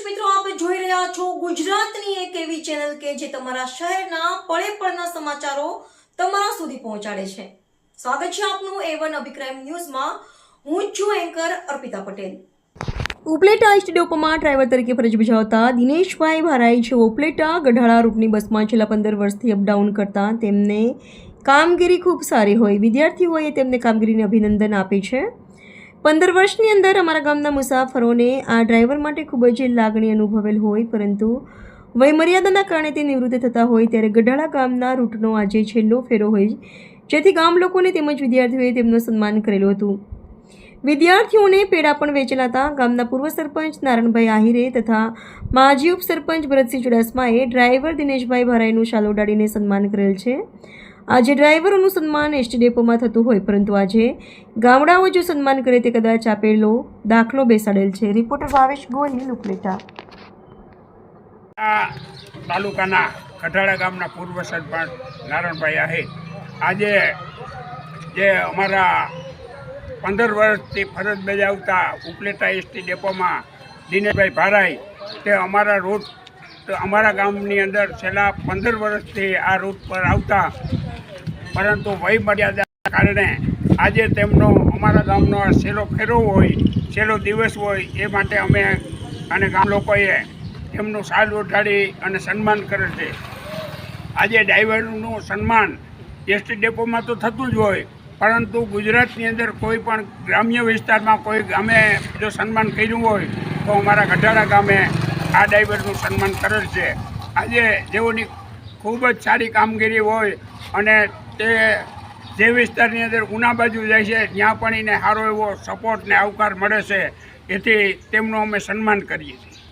દર્શક મિત્રો, આપ જોઈ રહ્યા છો ગુજરાતની એક એવી ચેનલ કે જે તમારા શહેરના પળે પળના સમાચારો તમારા સુધી પહોંચાડે છે। સ્વાગત છે આપનું A1 અભિક્રાઇમ ન્યૂઝમાં। હું છું એન્કર અર્પિતા પટેલ। ઉપલેટા એસટી ડેપોમાં ડ્રાઈવર તરીકે ફરજ બજાવતા દિનેશભાઈ ભારાઈ જેઓ ઉપલેટા ગઢાળા રૂટની બસમાં છેલ્લા 15 વર્ષથી અપડાઉન કરતા તેમને કામગીરી ખૂબ સારી હોય, વિદ્યાર્થીઓએ તેમને કામગીરીને અભિનંદન આપે છે। 15 વર્ષની અંદર અમારા ગામના મુસાફરોને આ ડ્રાઈવર માટે ખૂબ જ લાગણી અનુભવેલ હોય, પરંતુ વયમર્યાદાના કારણે તે નિવૃત્ત થતા હોય ત્યારે ગઢાળા ગામના રૂટનો આજે છેલ્લો ફેરો હોય, જેથી ગામ લોકોને તેમજ વિદ્યાર્થીઓએ તેમનું સન્માન કરેલું હતું। વિદ્યાર્થીઓને પેડા પણ વેચેલા હતા। ગામના પૂર્વ સરપંચ નારણભાઈ આહિરે તથા માજી ઉપસરપંચ ભરતસિંહ ચુડાસમાએ ડ્રાઈવર દિનેશભાઈ ભારાઈનું શાલ ઓઢાડીને સન્માન કરેલ છે। આજે ડ્રાઈવરોનું સન્માન એસટી ડેપોમાં થતું હોય, પરંતુ આજે ગામડાઓ જો સન્માન કરે તે કદાચ આપેલો દાખલો બેસાડેલ છે। રિપોર્ટર ભાવેશ ગોહિલ, ઉપલેટા। તાલુકાના ગઢાળા ગામના પૂર્વ સરપંચ નારણભાઈ આહિર આજે જે અમારા 15 વર્ષથી ફરજ બજાવતા ઉપલેટા એસટી ડેપોમાં દિનેશભાઈ ભારાઈ તે અમારા રૂટ અમારા ગામની અંદર છેલ્લા 15 વર્ષથી આ રૂટ પર આવતા, પરંતુ વય મર્યાદાના કારણે આજે તેમનો અમારા ગામનો છેલ્લો ફેરો હોય, છેલ્લો દિવસ હોય, એ માટે અમે અને ગામ લોકોએ તેમનું શાલ ઓઢાડી અને સન્માન કરે છે। આજે ડ્રાઈવરનું સન્માન એસટી ડેપોમાં તો થતું જ હોય, પરંતુ ગુજરાતની અંદર કોઈ પણ ગ્રામ્ય વિસ્તારમાં કોઈ ગામે જો સન્માન કર્યું હોય તો અમારા ગઢાળા ગામે આ ડ્રાઈવરનું સન્માન કરેલ છે। આજે જેઓની ખૂબ જ સારી કામગીરી હોય અને તે જે વિસ્તારની અંદર ઉના બાજુ જાય છે ત્યાં પણ એને સારો એવો સપોર્ટ ને આવકાર મળે છે, એથી તેમનું અમે સન્માન કરીએ છીએ।